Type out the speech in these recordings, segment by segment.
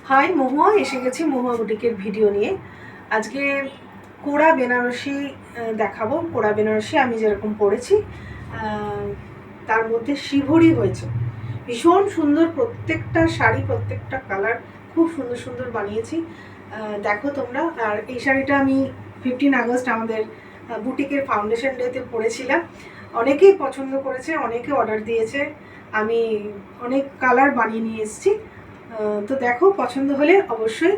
High মহুয়া, এসে গেছি মহুয়া বুটিকের video নিয়ে। আজকে কোড়া বেনারসি দেখাবো। কোড়া বেনারসি আমি যেরকম পরেছি তার মধ্যে শিভরি হয়েছে, ভীষণ সুন্দর। প্রত্যেকটা শাড়ি, প্রত্যেকটা কালার খুব সুন্দর সুন্দর বানিয়েছি। দেখো তোমরা। আর এই শাড়িটা আমি 15 আগস্ট আমাদের বুটিকের ফাউন্ডেশন ডেতে পরেছিলাম। অনেকেই পছন্দ করেছে, অনেকে অর্ডার দিয়েছে। আমি অনেক কালার বানিয়ে নিয়ে এসেছি। তো দেখো, পছন্দ হলে অবশ্যই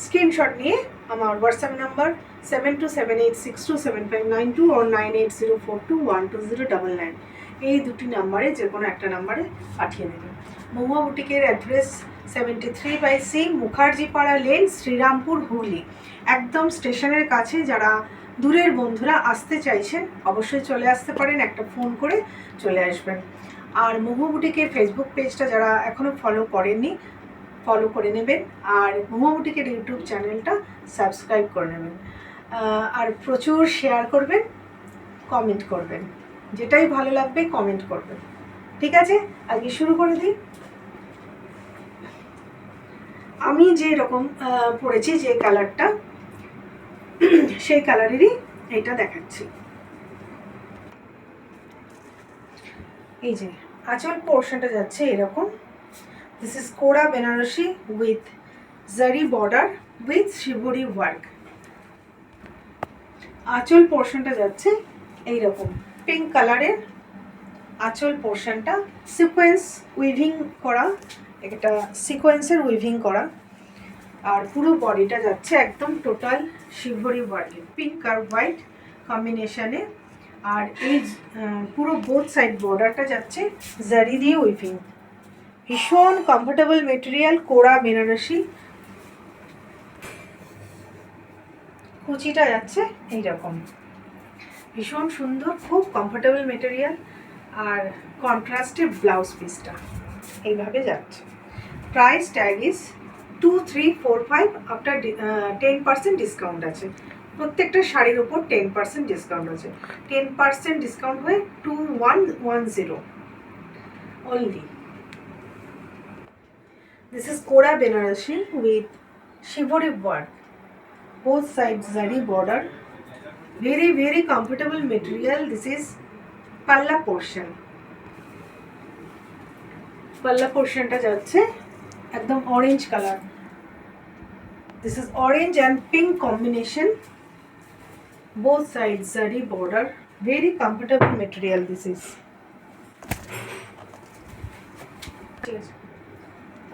স্ক্রিনশট নিয়ে আমার হোয়াটসঅ্যাপ নাম্বার 7278627592 or 9804212099 এই দুটি নাম্বারে যে কোনো একটা নাম্বারে পাঠিয়ে দেবেন। মহুয়া বুটিকের অ্যাড্রেস 73/C মুখার্জি পাড়া লেন, শ্রীরামপুর, হুগলি। একদম স্টেশনের কাছে। যারা দূরের বন্ধুরা আসতে চাইছেন অবশ্যই চলে আসতে পারেন, একটা ফোন করে চলে আসবেন। আর মহুয়া বুটিকের ফেসবুক পেজটা যারা এখনও ফলো করেননি, ফলো করে নেবেন। আর মহুয়া বুটিকের ইউটিউব চ্যানেলটা সাবস্ক্রাইব করে নেবেন। আর প্রচুর শেয়ার করবেন, কমেন্ট করবেন, যেটাই ভালো লাগবে কমেন্ট করবেন। ঠিক আছে, আজকে শুরু করে দিই। আমি যে রকম পরেছি, যে কালারটা, সেই কালারেরই এটা দেখাচ্ছি। এই যে আঁচল পোর্শনটা যাচ্ছে এরকম। This is Koda Banarasi with জারি বর্ডার উইথ শিবরি ওয়ার্ক। আঁচল পোর্শনটা যাচ্ছে এইরকম পিঙ্ক কালারের। আঁচল পোর্শনটা সিকোয়েন্স উইভিং করা, একটা সিকোয়েন্সের উইভিং করা। আর পুরো বডিটা যাচ্ছে একদম টোটাল শিবরি ওয়ার্কে, পিঙ্ক আর হোয়াইট কম্বিনেশনে। আর এই পুরো বোথ সাইড বর্ডারটা যাচ্ছে জারি দিয়ে উইভিং। ভীষণ কমফোর্টেবল মেটেরিয়াল, কোড়া বেনারসি। কুচিটা যাচ্ছে এইরকম, ভীষণ সুন্দর, খুব কমফোর্টেবল মেটেরিয়াল। আর কন্ট্রাস্টে ব্লাউজ পিসটা এইভাবে যাচ্ছে। Price tag is 2345 after 10% discount আছে। প্রত্যেকটা শাড়ির ওপর 10% ডিসকাউন্ট আছে। 10% ডিসকাউন্ট হয়ে 2110 only. This is Kora Benarasi with Shivori work. Both sides zari border. Very very comfortable material. This is palla portion. Palla portion ta jacche ekdom orange color. This is orange and pink combination. Both sides zari border. Very comfortable material this is.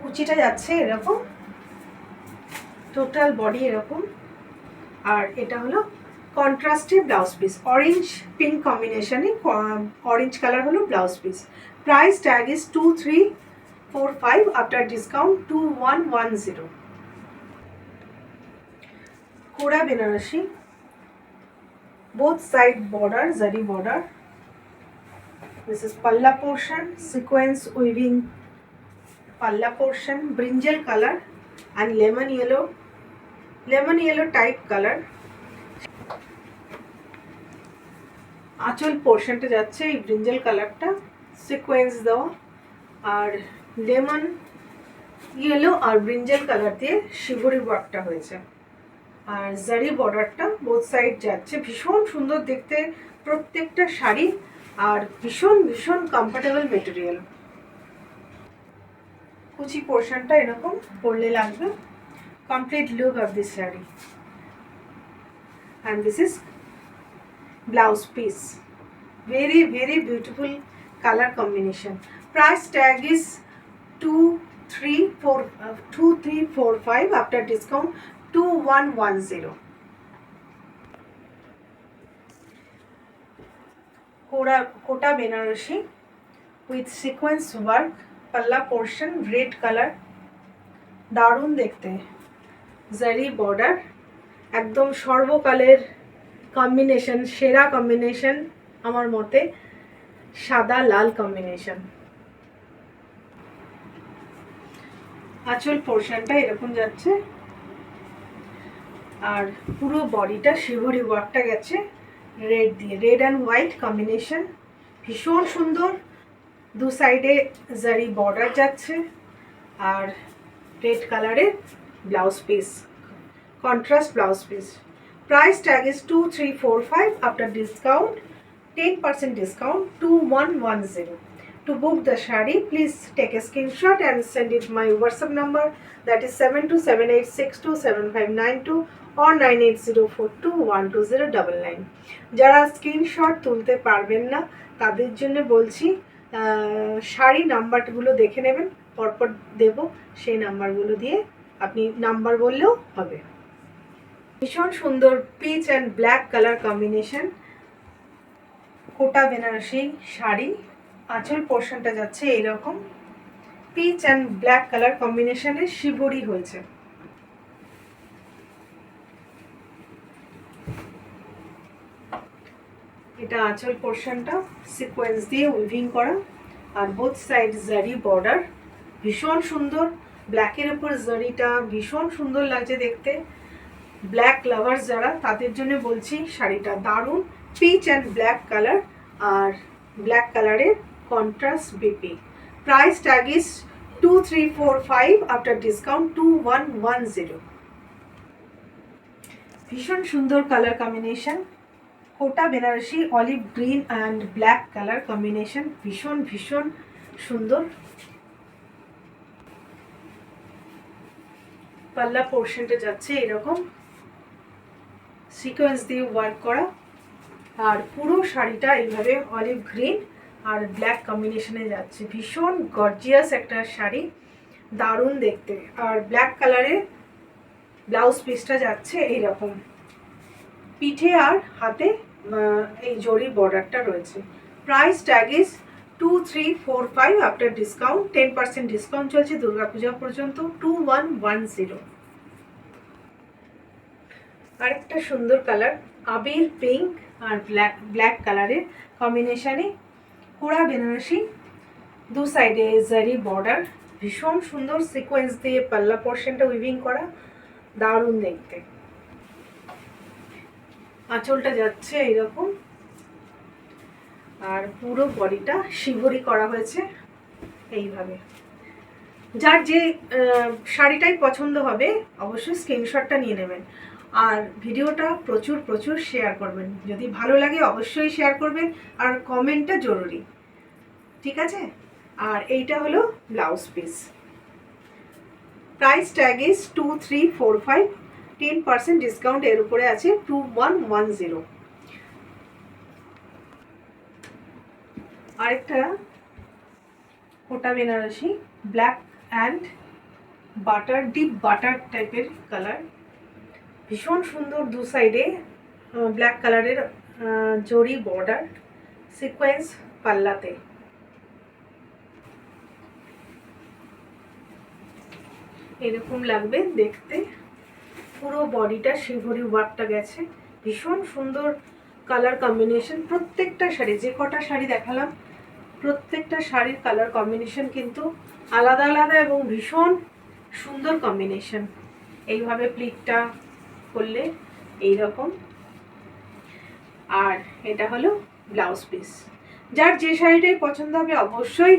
কুচিটা যাচ্ছে এরকম, total body এরকম। আর এটা হলো কন্ট্রাস্টে blouse piece, orange pink কম্বিনেশনে orange colour হলো blouse piece. Price tag is 2345 after discount 2110। Koda Banarasi, both side border জারি border. This is পাল্লা portion, sequence weaving palla portion, brinjal color and lemon yellow type color. আঁচল পোর্শনটা যাচ্ছে এই brinjal কালারটা, sequence দেওয়া। আর লেমন ইয়েলো আর brinjal colour দিয়ে শিবরি ওয়ার্কটা হয়েছে। আর জারি বর্ডারটা বোথ সাইড যাচ্ছে। ভীষণ সুন্দর দেখতে প্রত্যেকটা শাড়ি, আর ভীষণ ভীষণ কমফোর্টেবল মেটেরিয়াল। কুচি পোর্শনটা এরকম পরলে লাগবে। Complete look of this sari. And this is blouse piece. Very very beautiful colour combination. Price tag is 2345 after discount 2110। Kota Banarasi with sequence work, পাল্লা পোর্শন রেড কালার, দারুণ দেখতে। জারি বর্ডার, একদম সর্বকালের কম্বিনেশন, সেরা কম্বিনেশন আমার মতে, সাদা লাল কম্বিনেশন। আঁচল পোর্শনটা এরকম যাচ্ছে। আর পুরো বডিটা শিবরি ওয়ার্কটা গেছে রেড দিয়ে, রেড অ্যান্ড হোয়াইট কম্বিনেশন, ভীষণ সুন্দর। দু সাইডে জারি বর্ডার যাচ্ছে। আর রেড কালারের blouse piece, contrast blouse piece. Price tag is 2345 after discount 10% discount 2110. To book the shari, please take a screenshot and send it my WhatsApp number, that is 7278627592 or 9804212099. যারা screenshot তুলতে পারবেন না তাদের জন্য বলছি শাড়ি নাম্বারগুলো দেখে নেবেন, পরপর দেব, সেই নাম্বারগুলো দিয়ে আপনি নাম্বার বললেও হবে। ভীষণ সুন্দর peach and black colour combination, Kota Banarasi sari. আঁচল পোর্শনটা যাচ্ছে এইরকম পিচ অ্যান্ড ব্ল্যাক কালার কম্বিনেশনের শিবরি হয়েছে। এটা আঁচল পোর্শনটা সিকোয়েন্স দিয়ে উইভিং করা, আর বোথ সাইড জারি বর্ডার, ভীষণ সুন্দর। ব্ল্যাকের উপর জারিটা ভীষণ সুন্দর লাগছে দেখতে। ব্ল্যাক লাভার্স যারা, তাদের জন্য বলছি শাড়িটা দারুণ, পিচ অ্যান্ড ব্ল্যাক কালার আর ব্ল্যাক কালারের কন্ট্রাস্ট বিপি। Price tag is 2345 after discount 2110। ভীষণ সুন্দর colour combination, Kota Banarasi olive green and black colour combination, ভীষণ ভীষণ সুন্দর। পাল্লা পোর্শনটা যাচ্ছে এরকম সিকোয়েন্স দিয়ে ওয়ার্ক করা, আর পুরো শাড়িটা এইভাবে অলিভ গ্রিন আর ব্ল্যাক কম্বিনেশনে যাচ্ছে। ভীষণ গর্জিয়াস একটা শাড়ি, দারুণ দেখতে। আর ব্ল্যাক কালারের ব্লাউজ পিসটা যাচ্ছে এইরকম, পিঠে আর হাতে এই জরি বর্ডারটা রয়েছে। Price tag is 2345 after discount, 10% discount চলছে দুর্গাপূজা পর্যন্ত 2110। আরেকটা সুন্দর কালার আবির পিঙ্ক আর ব্ল্যাক কালারের কম্বিনেশনে কোড়া বেনারসি, দু সাইডে জারি বর্ডার, ভীষণ সুন্দর সিকোয়েন্স দিয়ে পাল্লা পোর্শনটা উইভিং করা, দারুণ দেখতে। আঁচলটা যাচ্ছে এইরকম, আর পুরো বডিটা শিভরি করা হয়েছে এইভাবে। যার যে শাড়িটাই পছন্দ হবে অবশ্যই স্ক্রিনশটটা নিয়ে নেবেন, আর ভিডিওটা প্রচুর প্রচুর শেয়ার করবেন। যদি ভালো লাগে অবশ্যই শেয়ার করবেন, আর কমেন্টটা জরুরি, ঠিক আছে? আর এইটা হলো blouse piece. Price tag is 2345, 10% discount এর উপরে আছে 2110। আরেকটা Kota Banarasi black and butter, deep butter টাইপের কালার, ভীষণ সুন্দর। দু সাইডে ব্ল্যাক কালারের জরি বর্ডার, সিকোয়েন্স পাল্লাতে। এরকম লাগবে দেখতে, পুরো বডিটা শিভরি ওয়ার্কটা গেছে, ভীষণ সুন্দর কালার কম্বিনেশন। প্রত্যেকটা শাড়ি, যে কটা শাড়ি দেখালাম প্রত্যেকটা শাড়ির কালার কম্বিনেশন কিন্তু আলাদা আলাদা এবং ভীষণ সুন্দর কম্বিনেশন। এইভাবে প্লিটটা করলে এইরকম, আর এটা হলো ব্লাউজ পিস। যার যে শাড়িটাই পছন্দ হবে অবশ্যই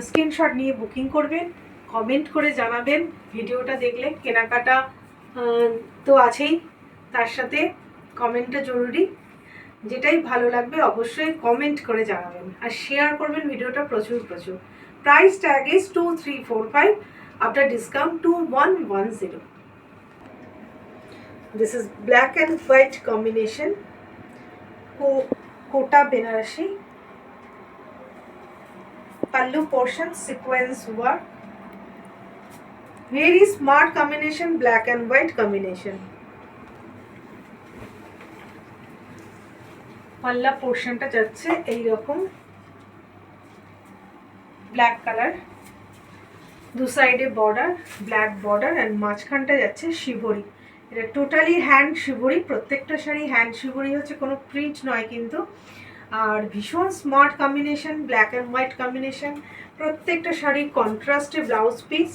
স্ক্রিনশট নিয়ে বুকিং করবেন, কমেন্ট করে জানাবেন। ভিডিওটা দেখলে কেনাকাটা তো আছেই, তার সাথে কমেন্টটা জরুরি। যেটাই ভালো লাগবে অবশ্যই কমেন্ট করে জানাবেন, আর শেয়ার করবেন ভিডিওটা প্রচুর প্রচুর। Price tag is 2345 after discount 2110। This is black and white combination, kota benarasi, pallu portion sequence work, very smart combination, black and white combination. পাল্লা পোর্শনটা যাচ্ছে এইরকম ব্ল্যাক কালার, দু সাইডে বর্ডার, ব্ল্যাক বর্ডার, অ্যান্ড মাঝখানটা যাচ্ছে শিবরি। এটা টোটালি হ্যান্ড শিবরি, প্রত্যেকটা শাড়ি হ্যান্ড শিবরি হচ্ছে, কোনো প্রিন্ট নয় কিন্তু। আর ভীষণ smart combination, black and white combination, প্রত্যেকটা শাড়ি কন্ট্রাস্টে ব্লাউজ পিস,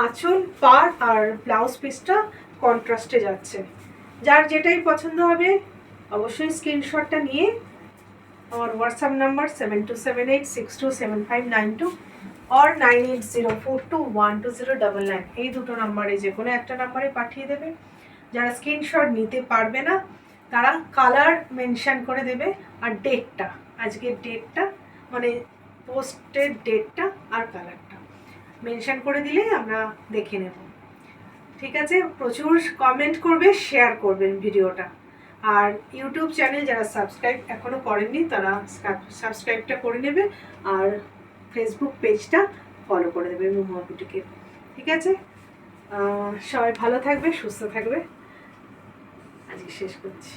আঁচল পাড় আর ব্লাউজ পিসটা কন্ট্রাস্টে যাচ্ছে। যার যেটাই পছন্দ হবে অবশ্যই স্ক্রিনশটটা নিয়ে আমার হোয়াটসঅ্যাপ নাম্বার 7278627592 or 9804212099 এই দুটো নাম্বারে যে কোনো একটা নাম্বারে পাঠিয়ে দেবে। যারা স্ক্রিনশট নিতে পারবে না তারা কালার মেনশন করে দেবে আর ডেটটা, আজকের ডেটটা মানে পোস্টের ডেটটা আর কালারটা মেনশন করে দিলেই আমরা দেখে নেব। ঠিক আছে, প্রচুর কমেন্ট করবে, শেয়ার করবেন ভিডিওটা। আর ইউটিউব চ্যানেল যারা সাবস্ক্রাইব এখনও করেননি তারা সাবস্ক্রাইবটা করে নেবে, আর ফেসবুক পেজটা ফলো করে দেবে মহুয়া বুটিকের। ঠিক আছে, সবাই ভালো থাকবে, সুস্থ থাকবে, আজকে শেষ করছি।